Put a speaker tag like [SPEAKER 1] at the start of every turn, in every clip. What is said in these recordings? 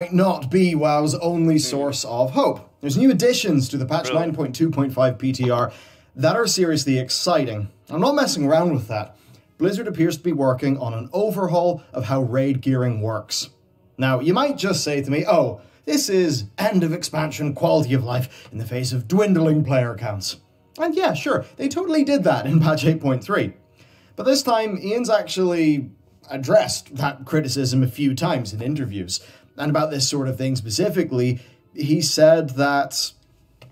[SPEAKER 1] might not be WoW's only source of hope. There's new additions to the patch 9.2.5 PTR that are seriously exciting. I'm not messing around with that. Blizzard appears to be working on an overhaul of how raid gearing works. Now, you might just say to me, oh, this is end of expansion quality of life in the face of dwindling player counts. And yeah, sure, they totally did that in patch 8.3. But this time, Ian's actually addressed that criticism a few times in interviews. And about this sort of thing specifically, he said that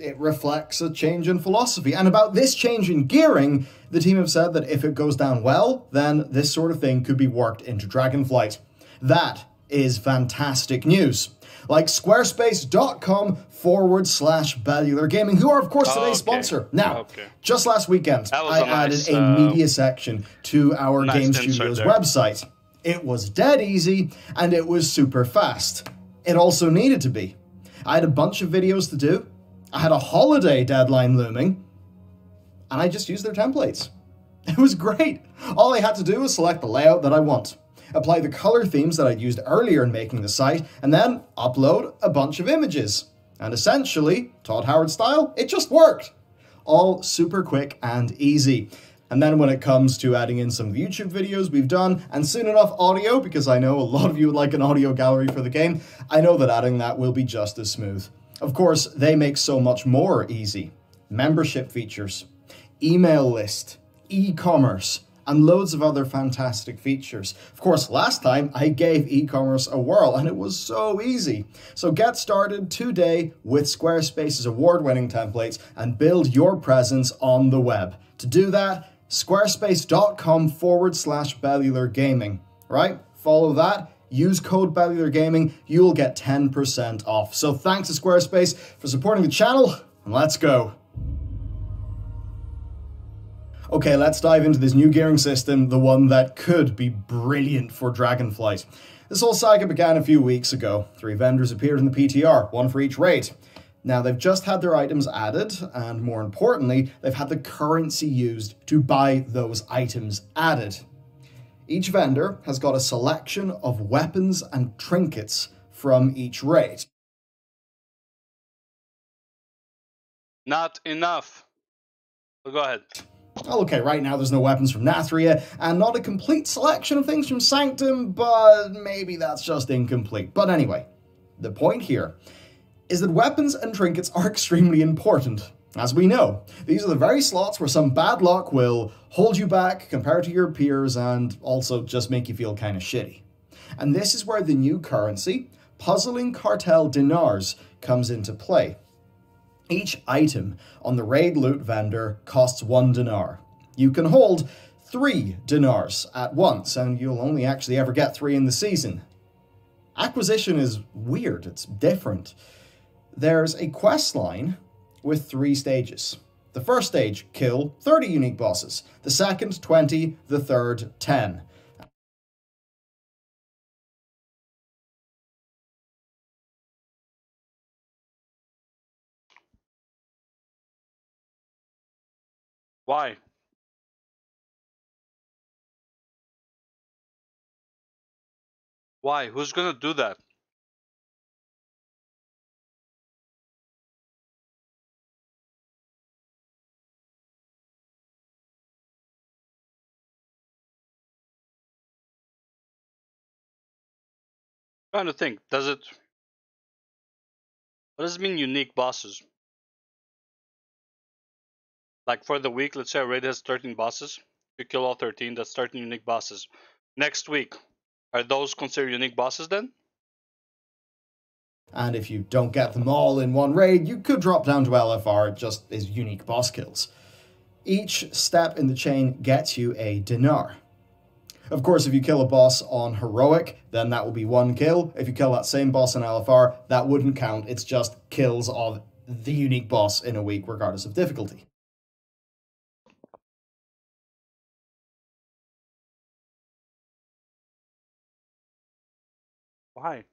[SPEAKER 1] it reflects a change in philosophy. And about this change in gearing, the team have said that if it goes down well, then this sort of thing could be worked into Dragonflight. That is fantastic news. Like squarespace.com/Bellular Gaming, who are, of course, today's sponsor. Now, just last weekend, I added a media section to our Game Studios website. It was dead easy, and it was super fast. It also needed to be. I had a bunch of videos to do, I had a holiday deadline looming, and I just used their templates. It was great. All I had to do was select the layout that I want, apply the color themes that I'd used earlier in making the site, and then upload a bunch of images. And essentially, Todd Howard style, it just worked. All super quick and easy. And then when it comes to adding in some of the YouTube videos we've done, and soon enough audio, because I know a lot of you would like an audio gallery for the game, I know that adding that will be just as smooth. Of course, they make so much more easy. Membership features, email list, e-commerce, and loads of other fantastic features. Of course, last time I gave e-commerce a whirl, and it was so easy. So get started today with Squarespace's award-winning templates and build your presence on the web. To do that, squarespace.com/Bellular Gaming, right? Follow that, use code Bellular Gaming, you will get 10% off. So thanks to Squarespace for supporting the channel, and let's go. Okay, let's dive into this new gearing system, the one that could be brilliant for Dragonflight. This whole saga began a few weeks ago. 3 vendors appeared in the PTR, 1 for each raid. Now, they've just had their items added, and more importantly, they've had the currency used to buy those items added. Each vendor has got a selection of weapons and trinkets from each raid.
[SPEAKER 2] Not enough. Well, go ahead.
[SPEAKER 1] Okay, right now there's no weapons from Nathria, and not a complete selection of things from Sanctum, but maybe that's just incomplete. But anyway, the point here is that weapons and trinkets are extremely important. As we know, these are the very slots where some bad luck will hold you back compared to your peers and also just make you feel kind of shitty. And this is where the new currency, Puzzling Cartel Dinars, comes into play. Each item on the raid loot vendor costs 1 dinar. You can hold 3 dinars at once, and you'll only actually ever get 3 in the season. Acquisition is weird, it's different. There's a quest line with 3 stages. The first stage, kill 30 unique bosses. The second, 20. The third, 10.
[SPEAKER 2] Why? Why? Who's gonna do that? I'm trying to think. What does it mean unique bosses? Like for the week, let's say a raid has 13 bosses. You kill all 13, that's 13 unique bosses. Next week, are those considered unique bosses then?
[SPEAKER 1] And if you don't get them all in one raid, you could drop down to LFR, it just is unique boss kills. Each step in the chain gets you a dinar. Of course, if you kill a boss on Heroic, then that will be 1 kill. If you kill that same boss in LFR, that wouldn't count. It's just kills of the unique boss in a week, regardless of difficulty.
[SPEAKER 2] Why?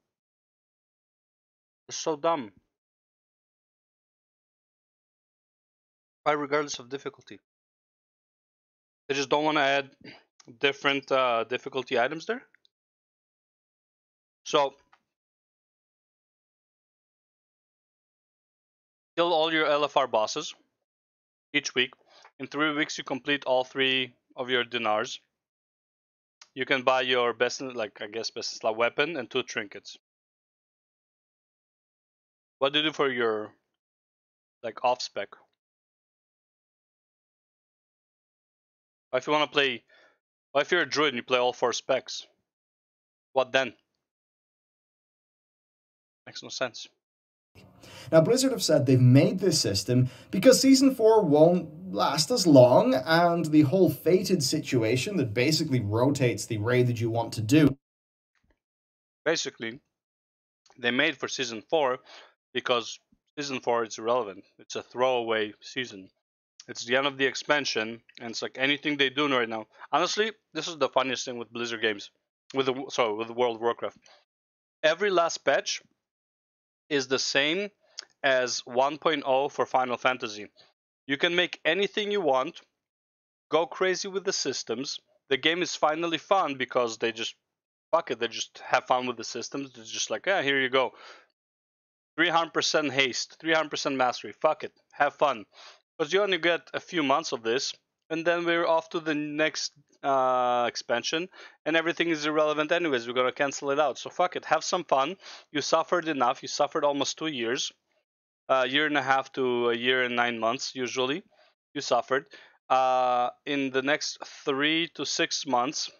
[SPEAKER 2] It's so dumb. Why regardless of difficulty? They just don't want to add different difficulty items there? So, Kill all your LFR bosses each week. In 3 weeks, you complete all 3 of your dinars. You can buy your best, like I guess, best weapon and 2 trinkets. What do you do for your like off spec? If you want to play, if you're a druid and you play all 4 specs, what then? Makes no sense.
[SPEAKER 1] Now, Blizzard have said they've made this system because Season 4 won't last as long, and the whole fated situation that basically rotates the raid that you want to do.
[SPEAKER 2] Basically, they made for Season 4 because Season 4 is irrelevant. It's a throwaway season. It's the end of the expansion, and it's like anything they do right now. Honestly, this is the funniest thing with Blizzard games, with World of Warcraft. Every last patch is the same as 1.0 for Final Fantasy. You can make anything you want, go crazy with the systems. The game is finally fun because they just fuck it. They just have fun with the systems. It's just like, yeah, here you go. 300% haste, 300% mastery. Fuck it, have fun. Because you only get a few months of this, and then we're off to the next expansion, and everything is irrelevant anyways. We're gonna cancel it out. So fuck it, have some fun. You suffered enough. You suffered almost 2 years, a year and a half to a year and 9 months usually. You suffered. In the next 3 to 6 months,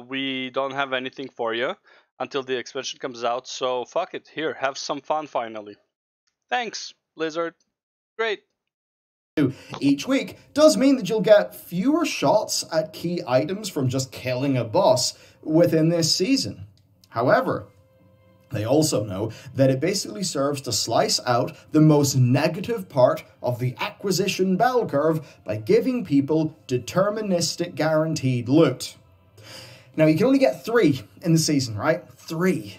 [SPEAKER 2] we don't have anything for you until the expansion comes out. So fuck it. Here, have some fun finally. Thanks, Blizzard. Great.
[SPEAKER 1] Each week does mean that you'll get fewer shots at key items from just killing a boss within this season. However, they also know that it basically serves to slice out the most negative part of the acquisition bell curve by giving people deterministic guaranteed loot. Now, you can only get 3 in the season, right? 3.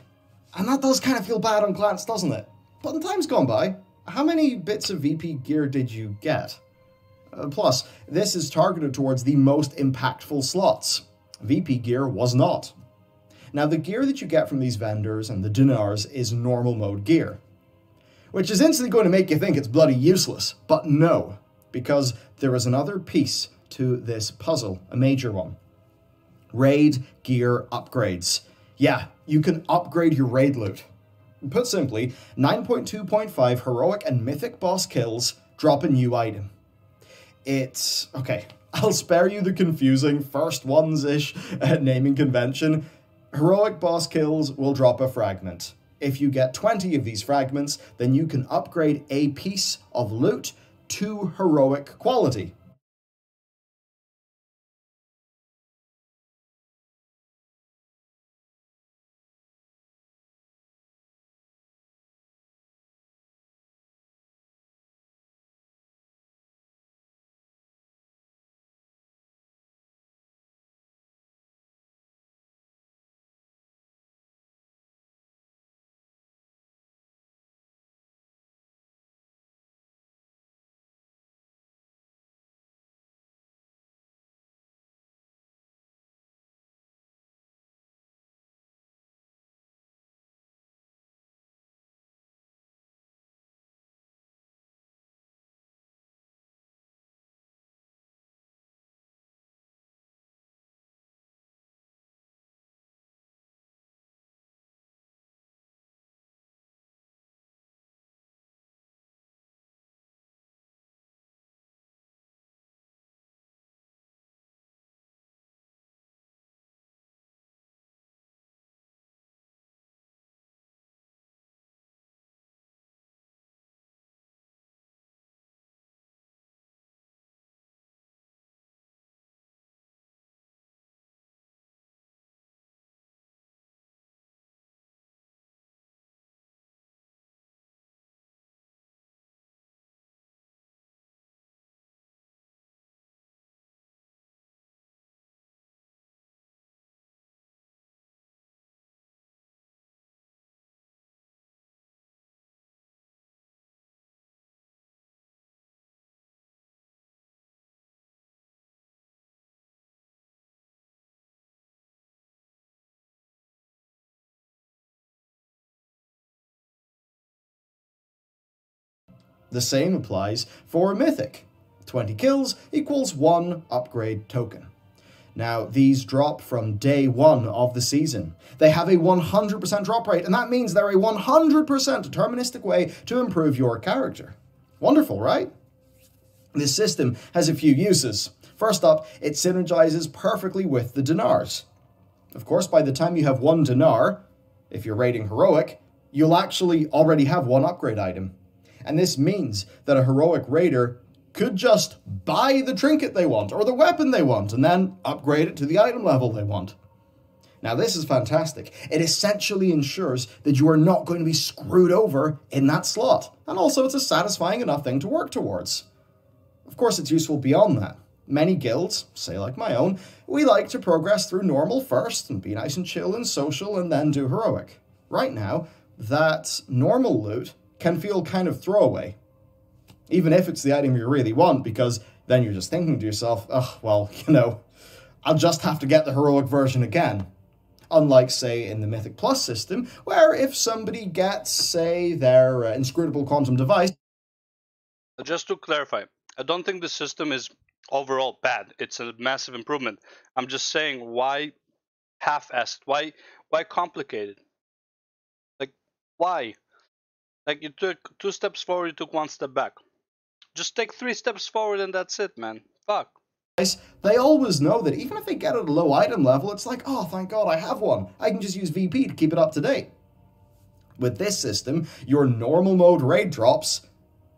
[SPEAKER 1] And that does kind of feel bad on Glance, doesn't it? But in time's gone by, how many bits of VP gear did you get? Plus, this is targeted towards the most impactful slots. VP gear was not. Now, the gear that you get from these vendors and the dinars is normal mode gear, which is instantly going to make you think it's bloody useless, but no, because there is another piece to this puzzle, a major one. Raid gear upgrades. Yeah, you can upgrade your raid loot. Put simply, 9.2.5 heroic and mythic boss kills drop a new item. It's, okay, I'll spare you the confusing first ones-ish naming convention. Heroic boss kills will drop a fragment. If you get 20 of these fragments, then you can upgrade a piece of loot to heroic quality. The same applies for Mythic. 20 kills equals 1 upgrade token. Now, these drop from day 1 of the season. They have a 100% drop rate, and that means they're a 100% deterministic way to improve your character. Wonderful, right? This system has a few uses. First up, it synergizes perfectly with the dinars. Of course, by the time you have 1 dinar, if you're raiding heroic, you'll actually already have 1 upgrade item. And this means that a heroic raider could just buy the trinket they want or the weapon they want and then upgrade it to the item level they want. Now, this is fantastic. It essentially ensures that you are not going to be screwed over in that slot. And also, it's a satisfying enough thing to work towards. Of course, it's useful beyond that. Many guilds, say like my own, we like to progress through normal first and be nice and chill and social and then do heroic. Right now, that normal loot can feel kind of throwaway. Even if it's the item you really want, because then you're just thinking to yourself, oh, well, you know, I'll just have to get the heroic version again. Unlike, say, in the Mythic Plus system, where if somebody gets, say, their inscrutable quantum device...
[SPEAKER 2] Just to clarify, I don't think the system is overall bad. It's a massive improvement. I'm just saying, why half-assed? Why complicated? Like, why? Like, you took 2 steps forward, you took 1 step back. Just take 3 steps forward and that's it, man. Fuck.
[SPEAKER 1] They always know that even if they get at a low item level, it's like, oh, thank God I have one. I can just use VP to keep it up to date. With this system, your normal mode raid drops,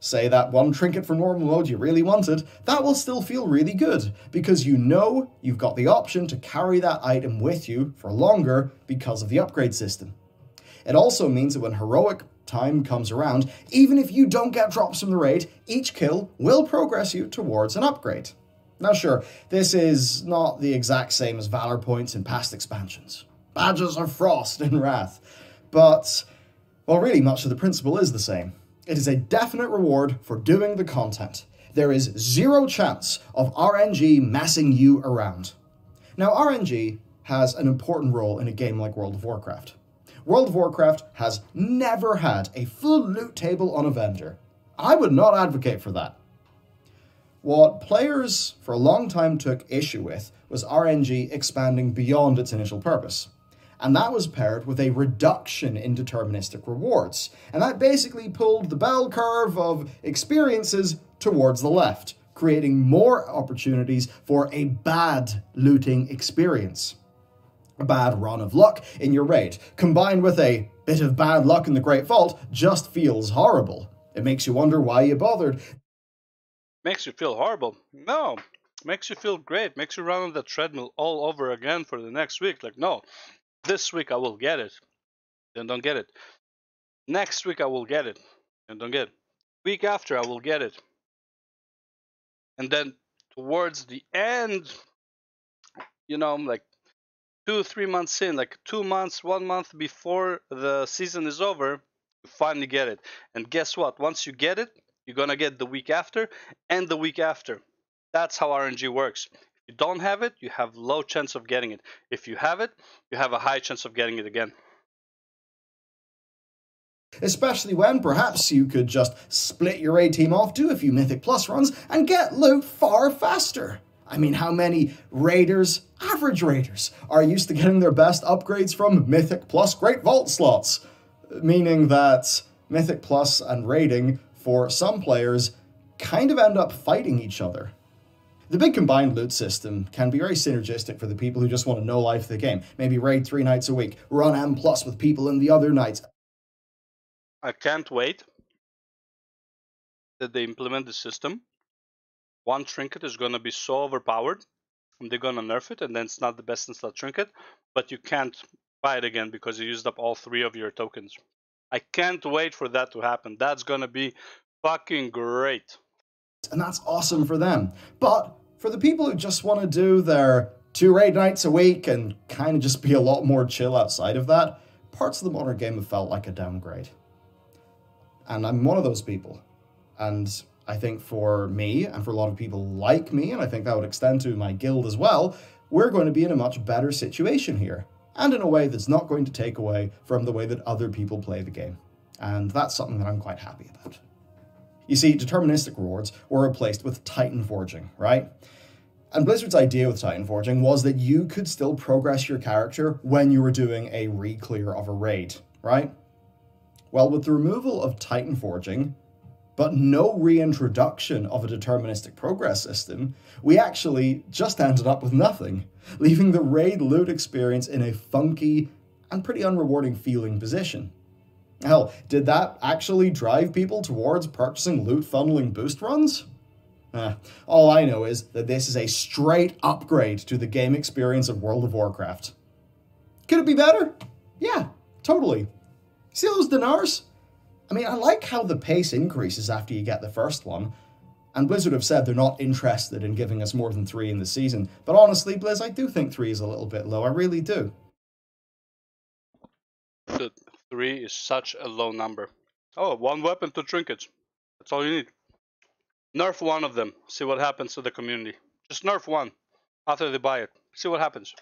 [SPEAKER 1] say that 1 trinket for normal mode you really wanted, that will still feel really good, because you know you've got the option to carry that item with you for longer because of the upgrade system. It also means that when heroic time comes around, even if you don't get drops from the raid, each kill will progress you towards an upgrade. Now sure, this is not the exact same as Valor points in past expansions. Badges of Frost in Wrath. But, well, really much of the principle is the same. It is a definite reward for doing the content. There is 0 chance of RNG messing you around. Now RNG has an important role in a game like World of Warcraft. World of Warcraft has never had a full loot table on a vendor. I would not advocate for that. What players for a long time took issue with was RNG expanding beyond its initial purpose. And that was paired with a reduction in deterministic rewards. And that basically pulled the bell curve of experiences towards the left, creating more opportunities for a bad looting experience. A bad run of luck in your raid, combined with a bit of bad luck in the Great Vault, just feels horrible. It makes you wonder why you bothered.
[SPEAKER 2] Makes you feel horrible? No. Makes you feel great. Makes you run on the treadmill all over again for the next week. Like, no. This week I will get it. Then don't get it. Next week I will get it. And don't get it. Week after I will get it. And then towards the end, you know, like 2-3 months in, like 2 months, 1 month before the season is over, you finally get it. And guess what? Once you get it, you're gonna get the week after and the week after. That's how RNG works. If you don't have it, you have low chance of getting it. If you have it, you have a high chance of getting it again.
[SPEAKER 1] Especially when perhaps you could just split your raid team off, do a few Mythic Plus runs, and get loot far faster. I mean, how many raiders, average raiders, are used to getting their best upgrades from Mythic Plus Great Vault slots? Meaning that Mythic Plus and raiding, for some players, kind of end up fighting each other. The big combined loot system can be very synergistic for the people who just want to know life of the game. Maybe raid 3 nights a week, run M+ with people in the other nights.
[SPEAKER 2] I can't wait that they implement the system. 1 trinket is going to be so overpowered, and they're going to nerf it, and then it's not the best in slot trinket, but you can't buy it again because you used up all 3 of your tokens. I can't wait for that to happen. That's going to be fucking great.
[SPEAKER 1] And that's awesome for them. But for the people who just want to do their 2 raid nights a week and kind of just be a lot more chill outside of that, parts of the modern game have felt like a downgrade. And I'm one of those people. And I think for me, and for a lot of people like me, and I think that would extend to my guild as well, we're going to be in a much better situation here. And in a way that's not going to take away from the way that other people play the game. And that's something that I'm quite happy about. You see, deterministic rewards were replaced with Titan Forging, right? And Blizzard's idea with Titan Forging was that you could still progress your character when you were doing a re-clear of a raid, right? Well, with the removal of Titan Forging, but no reintroduction of a deterministic progress system, we actually just ended up with nothing, leaving the raid loot experience in a funky and pretty unrewarding feeling position. Hell, did that actually drive people towards purchasing loot funneling boost runs? All I know is that this is a straight upgrade to the game experience of World of Warcraft. Could it be better? Yeah, totally. See those dinars? I mean, I like how the pace increases after you get the first one, and Blizzard have said they're not interested in giving us more than 3 in the season, but honestly, Blizz, I do think 3 is a little bit low, I really do.
[SPEAKER 2] 3 is such a low number. Oh, 1 weapon, 2 trinkets. That's all you need. Nerf 1 of them, see what happens to the community. Just nerf 1 after they buy it, see what happens.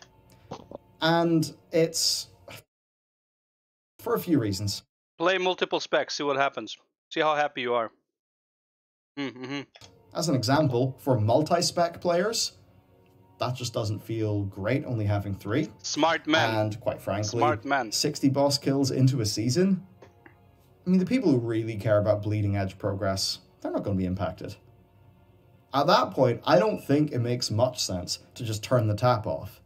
[SPEAKER 1] And it's for a few reasons.
[SPEAKER 2] Play multiple specs, see what happens. See how happy you are.
[SPEAKER 1] As an example, for multi-spec players, that just doesn't feel great, only having 3.
[SPEAKER 2] Smart man.
[SPEAKER 1] And quite frankly,
[SPEAKER 2] smart man.
[SPEAKER 1] 60 boss kills into a season? I mean, the people who really care about bleeding edge progress, they're not going to be impacted. At that point, I don't think it makes much sense to just turn the tap off.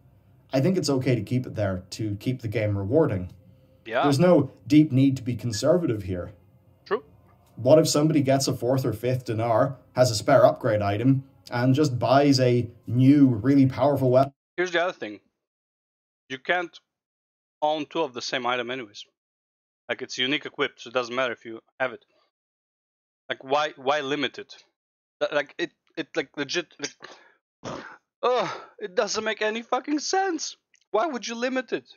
[SPEAKER 1] I think it's okay to keep it there to keep the game rewarding.
[SPEAKER 2] Yeah.
[SPEAKER 1] There's no deep need to be conservative here.
[SPEAKER 2] True.
[SPEAKER 1] What if somebody gets a 4th or 5th dinar, has a spare upgrade item, and just buys a new, really powerful weapon?
[SPEAKER 2] Here's the other thing. You can't own 2 of the same item anyways. Like, it's unique equipped, so it doesn't matter if you have it. Like, why limit it? Like, it like legit. Like, it doesn't make any fucking sense. Why would you limit it?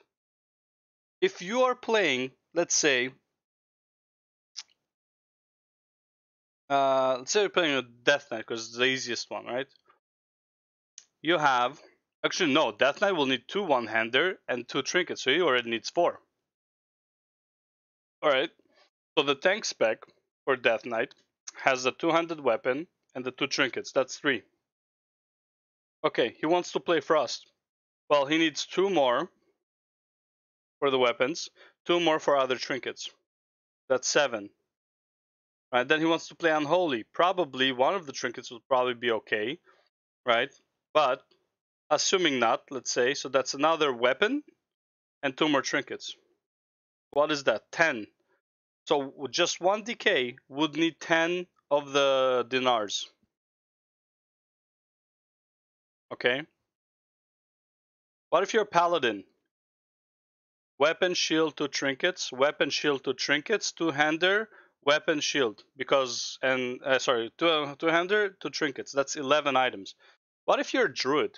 [SPEAKER 2] If you are playing, let's say you're playing a Death Knight because it's the easiest one, right? You have, actually no, Death Knight will need 2 one-hander and 2 trinkets, so he already needs 4. Alright, so the tank spec for Death Knight has a 2-handed weapon and the 2 trinkets, that's 3. Okay, he wants to play Frost. Well, he needs 2 more for the weapons, 2 more for other trinkets. That's 7. Right, then he wants to play Unholy. Probably one of the trinkets will probably be okay, right? But assuming not, let's say, so that's another weapon and 2 more trinkets. What is that? 10. So just 1 DK would need 10 of the dinars. Okay. What if you're a paladin? Weapon, shield, 2 trinkets. Weapon, shield, 2 trinkets. 2-hander, weapon, shield. Because, and, sorry, 2-hander, 2 trinkets. That's 11 items. What if you're a druid?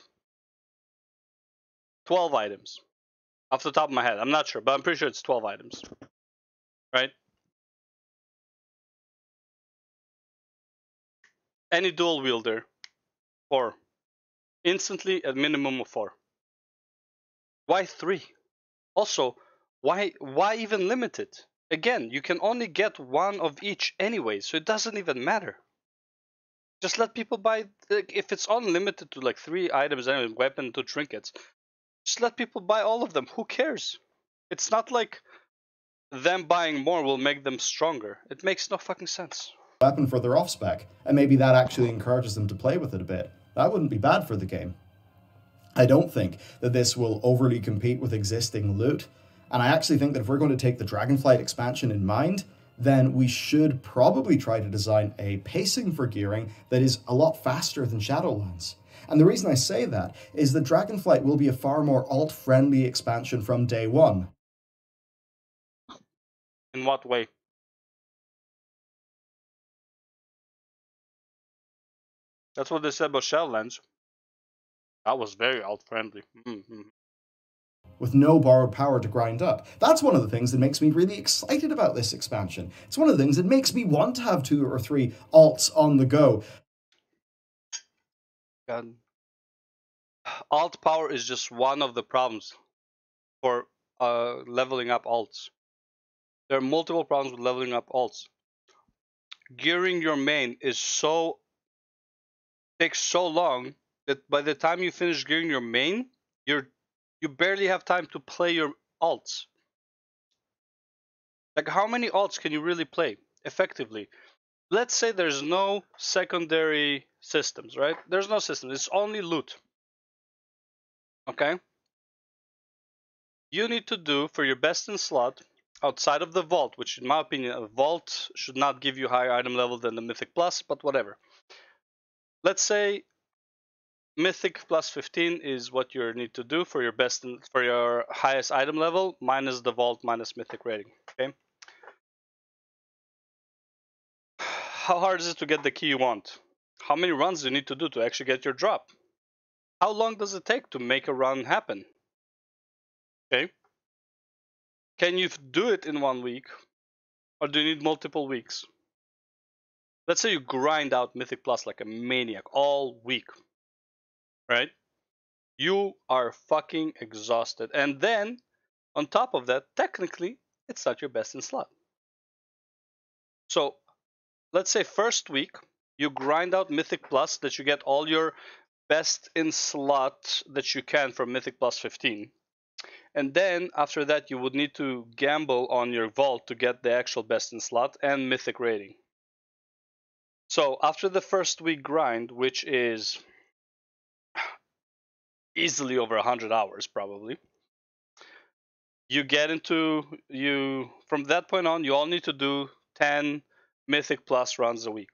[SPEAKER 2] 12 items. Off the top of my head. I'm not sure, but I'm pretty sure it's 12 items. Right? Any dual wielder, 4. Instantly at minimum of 4. Why 3? Also, why even limit it? Again, you can only get 1 of each anyway, so it doesn't even matter. Just let people buy, if it's unlimited to like 3 items anyway, weapon, 2 trinkets, just let people buy all of them. Who cares? It's not like them buying more will make them stronger. It makes no fucking sense.
[SPEAKER 1] Weapon for their off spec, and maybe that actually encourages them to play with it a bit. That wouldn't be bad for the game. I don't think that this will overly compete with existing loot, and I actually think that if we're going to take the Dragonflight expansion in mind, then we should probably try to design a pacing for gearing that is a lot faster than Shadowlands. And the reason I say that is that Dragonflight will be a far more alt-friendly expansion from day one.
[SPEAKER 2] In what way? That's what they said about Shadowlands. That was very alt-friendly.
[SPEAKER 1] With no borrowed power to grind up. That's one of the things that makes me really excited about this expansion. It's one of the things that makes me want to have 2 or 3 alts on the go.
[SPEAKER 2] God. Alt power is just one of the problems for leveling up alts. There are multiple problems with leveling up alts. gearing your main takes so long that by the time you finish gearing your main, you barely have time to play your alts. Like, how many alts can you really play effectively? Let's say there's no secondary systems, right? There's no system. It's only loot. Okay? You need to do for your best in slot, outside of the vault, which in my opinion, a vault should not give you higher item level than the Mythic Plus, but whatever. Let's say Mythic plus 15 is what you need to do for your for your highest item level, minus the vault, minus Mythic rating. Okay. How hard is it to get the key you want? How many runs do you need to do to actually get your drop? How long does it take to make a run happen? Okay. Can you do it in 1 week? Or do you need multiple weeks? Let's say you grind out Mythic Plus like a maniac all week. Right? You are fucking exhausted. And then, on top of that, technically, it's not your best in slot. So, let's say first week, you grind out Mythic Plus that you get all your best in slot that you can from Mythic Plus 15. And then after that, you would need to gamble on your vault to get the actual best in slot and Mythic rating. So after the first week grind, which is easily over 100 hours probably, you get into, from that point on, you all need to do 10 Mythic Plus runs a week.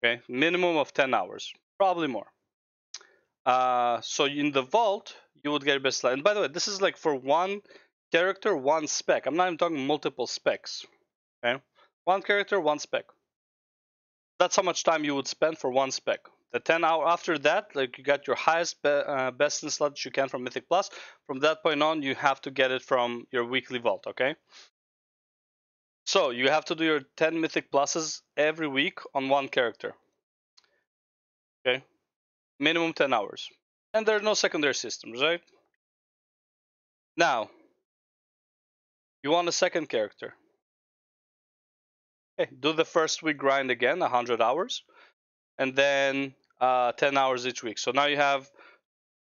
[SPEAKER 2] Okay, minimum of 10 hours, probably more. So in the vault, you would get best slot. And by the way, this is like for one character, one spec. I'm not even talking multiple specs. Okay, one character, one spec. That's how much time you would spend for one spec. The 10 hour after that, like you got your highest best in slot you can from Mythic Plus. From that point on, you have to get it from your weekly vault. Okay. So you have to do your 10 Mythic Pluses every week on one character. Okay. Minimum 10 hours. And there are no secondary systems, right? Now, you want a second character. Okay, do the first week grind again, 100 hours. And then 10 hours each week. So now you have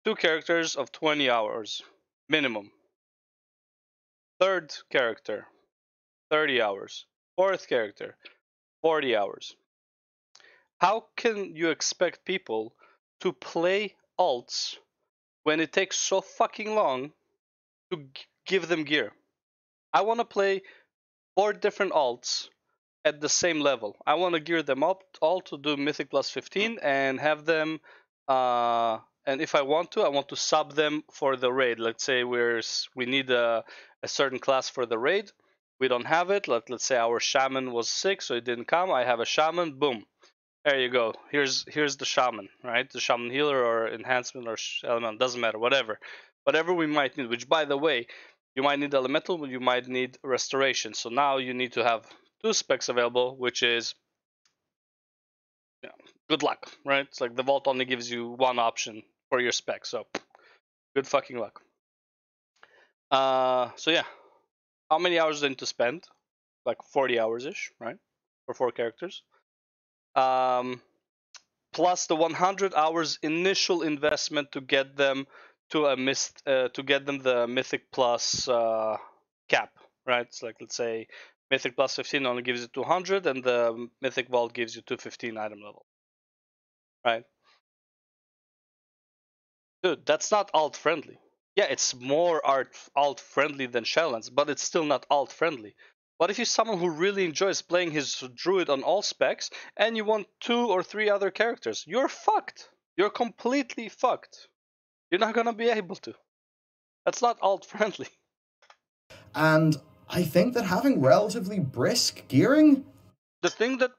[SPEAKER 2] 2 characters of 20 hours minimum. Third character, 30 hours. Fourth character, 40 hours. How can you expect people to play alts when it takes so fucking long to give them gear? I want to play 4 different alts at the same level. I want to gear them up all to do Mythic plus 15 and have them, and if I want to sub them for the raid. Let's say we need a certain class for the raid. We don't have it. Let's say our shaman was sick, so it didn't come. I have a shaman. Boom. There you go. Here's the shaman, right? The shaman healer or enhancement or element, doesn't matter. Whatever we might need. Which, by the way, you might need elemental, you might need restoration. So now you need to have 2 specs available, which is, good luck, right? It's like the vault only gives you 1 option for your spec, so good fucking luck. So yeah, how many hours do you need to spend? Like 40 hours ish, right? For 4 characters. Plus the 100 hours initial investment to get them to the Mythic Plus cap, right? It's like, let's say Mythic plus 15 only gives you 200 and the Mythic Vault gives you 215 item level, right? Dude, that's not alt friendly. Yeah, it's more alt friendly than Shadowlands, but it's still not alt friendly. What if you're someone who really enjoys playing his druid on all specs and you want 2 or 3 other characters? You're fucked. You're completely fucked. You're not gonna be able to. That's not alt friendly.
[SPEAKER 1] And I think that having relatively brisk gearing...
[SPEAKER 2] The thing that...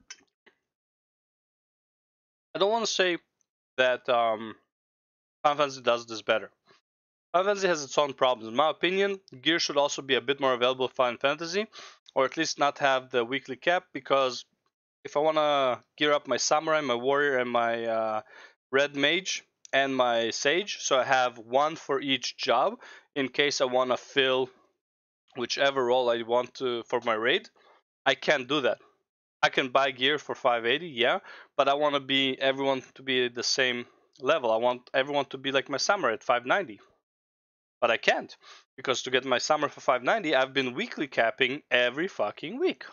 [SPEAKER 2] I don't want to say that Final Fantasy does this better. Final Fantasy has its own problems. In my opinion, gear should also be a bit more available for Final Fantasy, or at least not have the weekly cap, because if I want to gear up my Samurai, my Warrior, and my Red Mage, and my Sage, so I have 1 for each job, in case I want to fill whichever role I want to for my raid, I can't do that. I can buy gear for 580, yeah, but I want everyone to be the same level. I want everyone to be like my summer at 590. But I can't, because to get my summer for 590, I've been weekly capping every fucking week.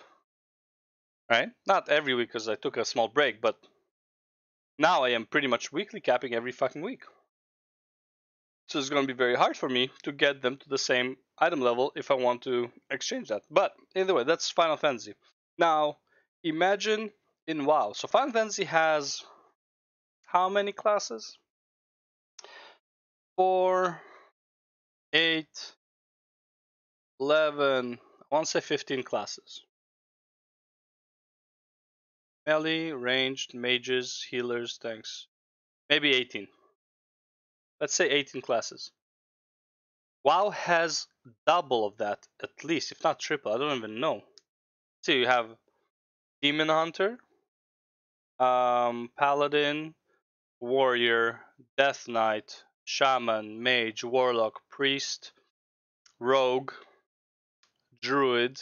[SPEAKER 2] Right? Not every week, because I took a small break, but now I am pretty much weekly capping every fucking week. So it's going to be very hard for me to get them to the same item level if I want to exchange that. But either way, that's Final Fantasy. Now, imagine in WoW. So Final Fantasy has how many classes? 4, 8, 11, I want to say 15 classes. Melee, ranged, mages, healers, tanks. Maybe 18. Let's say 18 classes. WoW has double of that, at least, if not triple. I don't even know. So you have Demon Hunter, Paladin, Warrior, Death Knight, Shaman, Mage, Warlock, Priest, Rogue, Druid.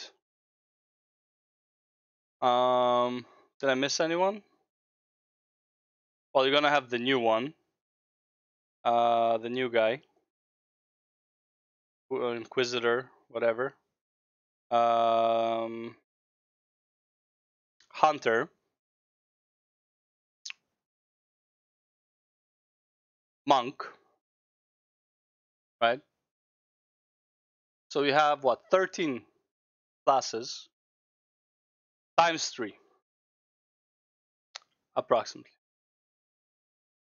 [SPEAKER 2] Did I miss anyone? Well, you're gonna have the new one. The new guy. Inquisitor, whatever. Hunter. Monk. Right? So you have what, 13 classes times 3 approximately.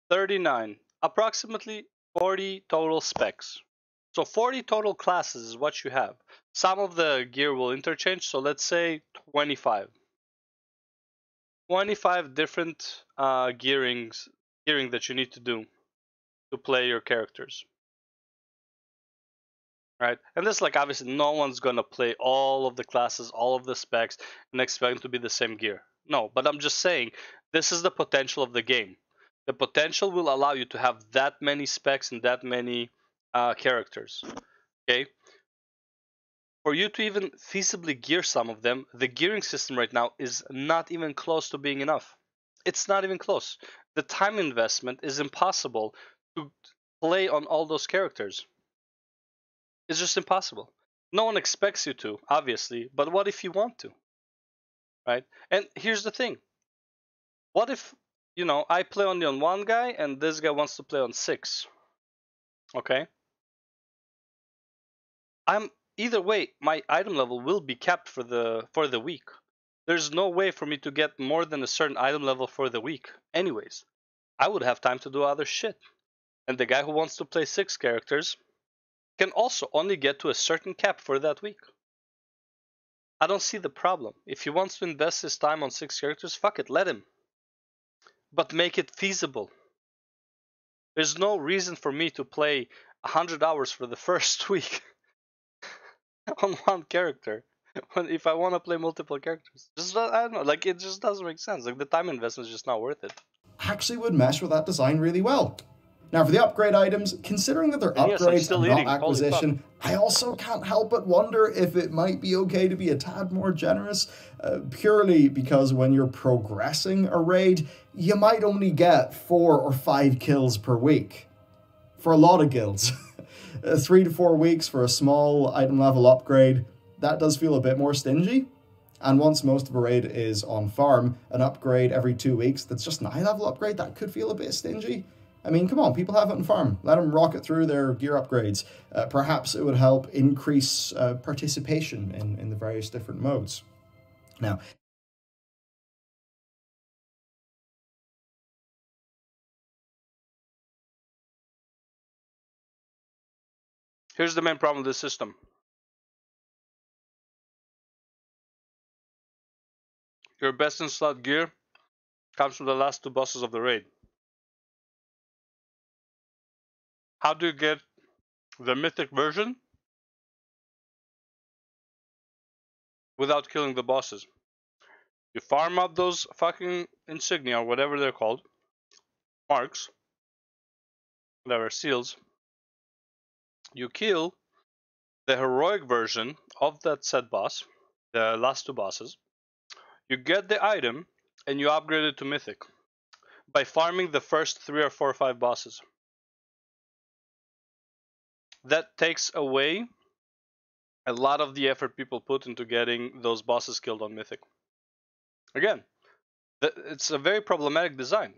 [SPEAKER 2] 39, approximately 40 total specs. So 40 total classes is what you have. Some of the gear will interchange, so let's say 25. 25 different gearing that you need to do to play your characters. Right? And this, like, obviously no one's gonna play all of the classes, all of the specs, and expect to be the same gear. No, but I'm just saying, this is the potential of the game. The potential will allow you to have that many specs and that many characters. Okay? For you to even feasibly gear some of them, the gearing system right now is not even close to being enough. It's not even close. The time investment is impossible to play on all those characters. It's just impossible. No one expects you to, obviously, but what if you want to? Right? And here's the thing. What if, I play only on one guy and this guy wants to play on 6? Okay? Either way, my item level will be capped for the week. There's no way for me to get more than a certain item level for the week. Anyways, I would have time to do other shit. And the guy who wants to play 6 characters can also only get to a certain cap for that week. I don't see the problem. If he wants to invest his time on 6 characters, fuck it, let him. But make it feasible. There's no reason for me to play 100 hours for the first week on one character. If I want to play multiple characters, I don't know, like, it just doesn't make sense. Like, the time investment is just not worth it.
[SPEAKER 1] Actually would mesh with that design really well. Now for the upgrade items, considering that they're upgrades and not acquisition, I also can't help but wonder if it might be okay to be a tad more generous, purely because when you're progressing a raid, you might only get 4 or 5 kills per week. For a lot of guilds. 3 to 4 weeks for a small item level upgrade, that does feel a bit more stingy. And once most of a raid is on farm, an upgrade every 2 weeks that's just an eye level upgrade, that could feel a bit stingy. I mean, come on, people have it on farm. Let them rocket through their gear upgrades. Perhaps it would help increase participation in the various different modes. Now,
[SPEAKER 2] here's the main problem with this system. Your best in slot gear comes from the last 2 bosses of the raid. How do you get the mythic version without killing the bosses? You farm up those fucking insignia, or whatever they're called, marks, whatever, seals. You kill the heroic version of that said boss, the last 2 bosses. You get the item and you upgrade it to Mythic by farming the first 3 or 4 or 5 bosses. That takes away a lot of the effort people put into getting those bosses killed on Mythic. Again, it's a very problematic design,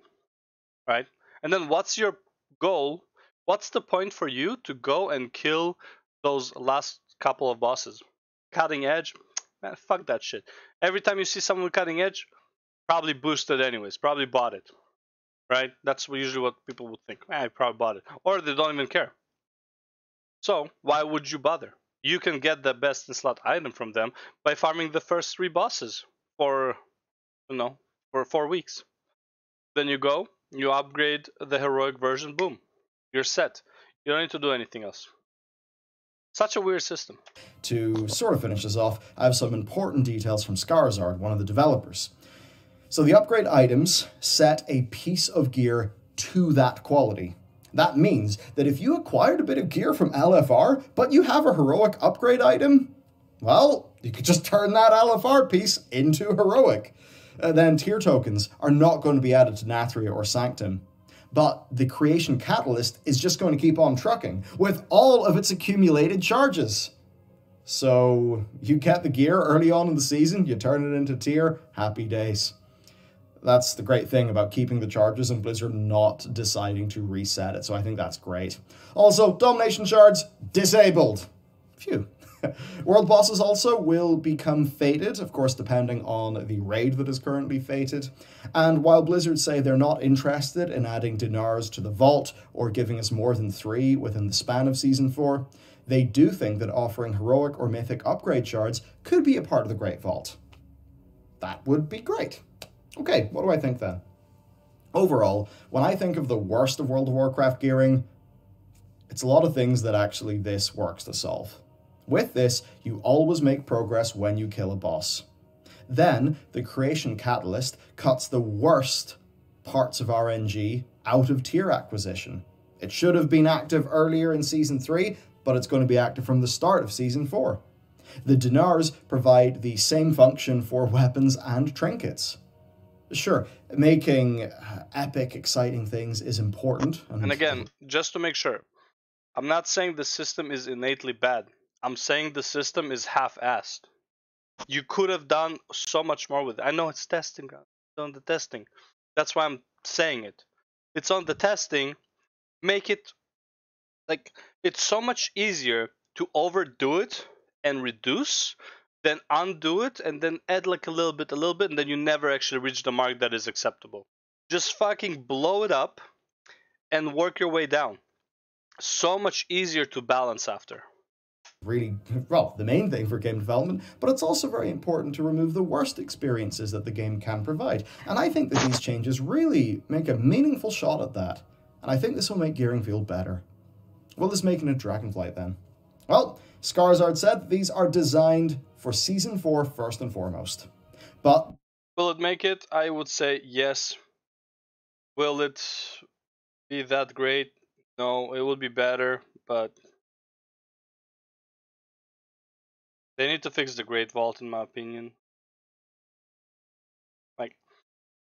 [SPEAKER 2] right? And then what's your goal? What's the point for you to go and kill those last couple of bosses? Cutting edge? Man, fuck that shit. Every time you see someone with cutting edge, probably boosted anyways, probably bought it, right? That's usually what people would think. I probably bought it. Or they don't even care. So why would you bother? You can get the best in slot item from them by farming the first 3 bosses for, for 4 weeks. Then you go, you upgrade the heroic version, boom, you're set. You don't need to do anything else. Such a weird system.
[SPEAKER 1] To sort of finish this off, I have some important details from Skarzard, one of the developers. So the upgrade items set a piece of gear to that quality. That means that if you acquired a bit of gear from LFR, but you have a heroic upgrade item, well, you could just turn that LFR piece into heroic. Then tier tokens are not going to be added to Nathria or Sanctum. But the creation catalyst is just going to keep on trucking with all of its accumulated charges. So you get the gear early on in the season, you turn it into tier, happy days. That's the great thing about keeping the charges and Blizzard not deciding to reset it, so I think that's great. Also, domination shards disabled. Phew. World bosses also will become fated, of course depending on the raid that is currently fated. And while Blizzard say they're not interested in adding dinars to the vault or giving us more than 3 within the span of Season 4, they do think that offering heroic or mythic upgrade shards could be a part of the Great Vault. That would be great. Okay, what do I think then? Overall, when I think of the worst of World of Warcraft gearing, it's a lot of things that actually this works to solve. With this, you always make progress when you kill a boss. Then, the creation catalyst cuts the worst parts of RNG out of tier acquisition. It should have been active earlier in Season 3, but it's going to be active from the start of Season 4. The dinars provide the same function for weapons and trinkets. Sure, making epic, exciting things is important.
[SPEAKER 2] And again, just to make sure, I'm not saying the system is innately bad. I'm saying the system is half-assed. You could have done so much more with it. I know it's testing, it's on the testing. That's why I'm saying it. It's on the testing. Make it, like, it's so much easier to overdo it and reduce then undo it and then add like a little bit, and then you never actually reach the mark that is acceptable. Just fucking blow it up and work your way down. So much easier to balance after.
[SPEAKER 1] Really, well, the main thing for game development, but it's also very important to remove the worst experiences that the game can provide. And I think that these changes really make a meaningful shot at that. And I think this will make gearing feel better. Will this make it a Dragonflight then? Well, Skarzard said that these are designed for Season 4 first and foremost. But
[SPEAKER 2] will it make it? I would say yes. Will it be that great? No, it will be better, but they need to fix the Great Vault, in my opinion. Like,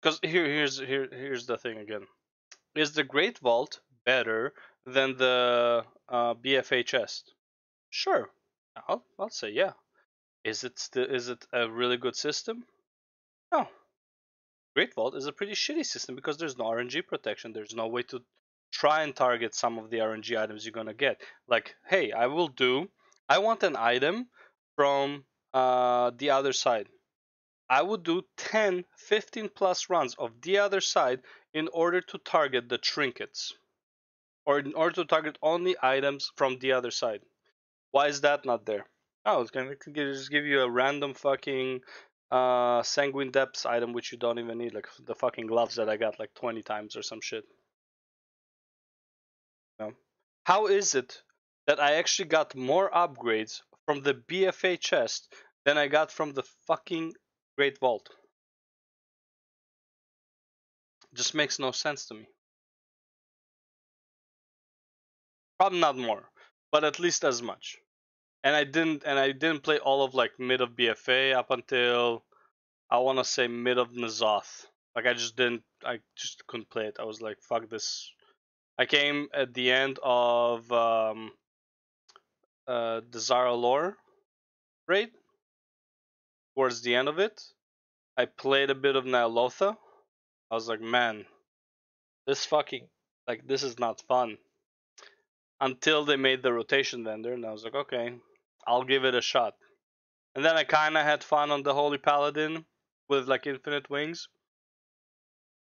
[SPEAKER 2] because here's the thing again. Is the Great Vault better than the BFA chest? Sure, I'll say yeah. Is it a really good system? No. Great Vault is a pretty shitty system because there's no RNG protection. There's no way to try and target some of the RNG items you're gonna get. Like, hey, I want an item from the other side. I would do 10, 15 plus runs of the other side in order to target the trinkets. Or in order to target only items from the other side. Why is that not there? Oh, it's gonna just give you a random fucking Sanguine Depths item which you don't even need, like the fucking gloves that I got like 20 times or some shit. No. How is it that I actually got more upgrades from the BFA chest than I got from the fucking Great Vault? Just makes no sense to me. Probably not more, but at least as much. And I didn't play all of like mid of BFA up until I want to say mid of N'Zoth. Like I just couldn't play it. I was like, fuck this. I came at the end of the Zara lore raid. Towards the end of it, I played a bit of Ny'alotha. I was like, man, this is not fun. Until they made the rotation vendor, and I was like, okay, I'll give it a shot. And then I kind of had fun on the Holy Paladin with like infinite wings.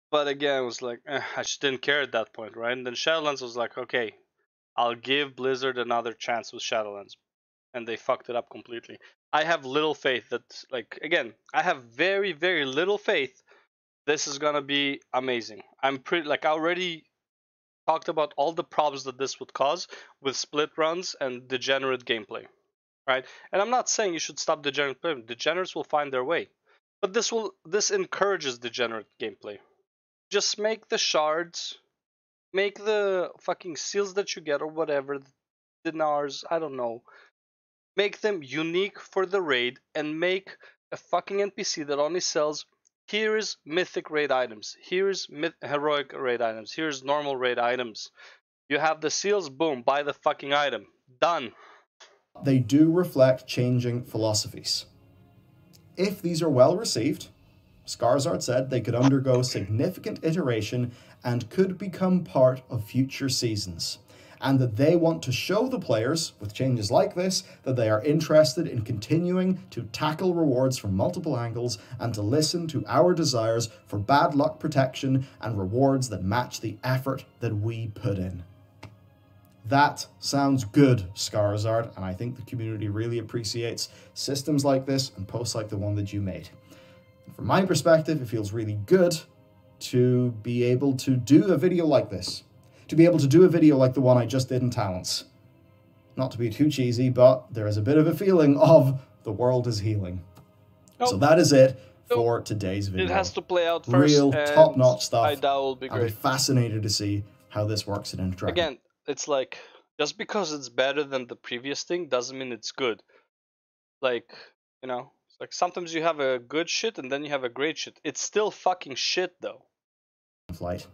[SPEAKER 2] But again, it was like, I just didn't care at that point, right? And then Shadowlands was like, okay, I'll give Blizzard another chance with Shadowlands. And they fucked it up completely. I have little faith that, like, again, I have very, very little faith this is gonna be amazing. I'm pretty, like, I already talked about all the problems that this would cause with split runs and degenerate gameplay, right? And I'm not saying you should stop degenerate play. Degenerates will find their way. But this encourages degenerate gameplay. Just make the shards, make the fucking seals that you get or whatever, dinars, I don't know. Make them unique for the raid and make a fucking NPC that only sells, here's mythic raid items, here's heroic raid items, here's normal raid items. You have the seals, boom, buy the fucking item. Done.
[SPEAKER 1] They do reflect changing philosophies. If these are well received, Skarsgård said they could undergo significant iteration and could become part of future seasons, and that they want to show the players, with changes like this, that they are interested in continuing to tackle rewards from multiple angles and to listen to our desires for bad luck protection and rewards that match the effort that we put in. That sounds good, Skarsgård, and I think the community really appreciates systems like this and posts like the one that you made. And from my perspective, it feels really good to be able to do a video like this. To be able to do a video like the one I just did in Talents. Not to be too cheesy, but there is a bit of a feeling of the world is healing. So that is it for today's video.
[SPEAKER 2] It has to play out first.
[SPEAKER 1] Real top-notch stuff.
[SPEAKER 2] I doubt will be great.
[SPEAKER 1] I'll be fascinated to see how this works in Interdragon.
[SPEAKER 2] Again, it's like, just because it's better than the previous thing doesn't mean it's good. Like, you know, it's like sometimes you have a good shit and then you have a great shit. It's still fucking shit though.
[SPEAKER 1] Flight.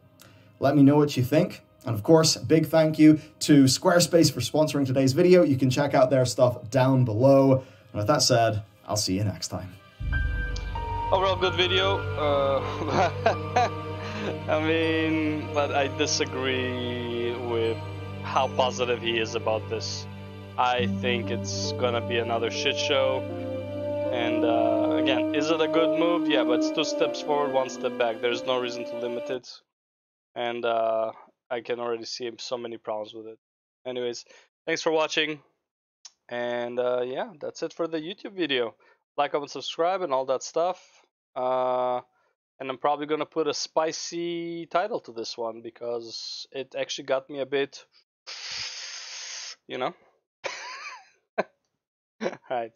[SPEAKER 1] Let me know what you think. And of course, a big thank you to Squarespace for sponsoring today's video. You can check out their stuff down below. And with that said, I'll see you next time.
[SPEAKER 2] Overall good video. I mean, but I disagree with how positive he is about this. I think it's gonna be another shit show. And again, is it a good move? Yeah, but it's 2 steps forward, 1 step back. There's no reason to limit it. And I can already see so many problems with it. Anyways, thanks for watching. And yeah, that's it for the YouTube video. Like, comment, subscribe, and all that stuff. And I'm probably gonna put a spicy title to this one because it actually got me a bit, you know. Alright.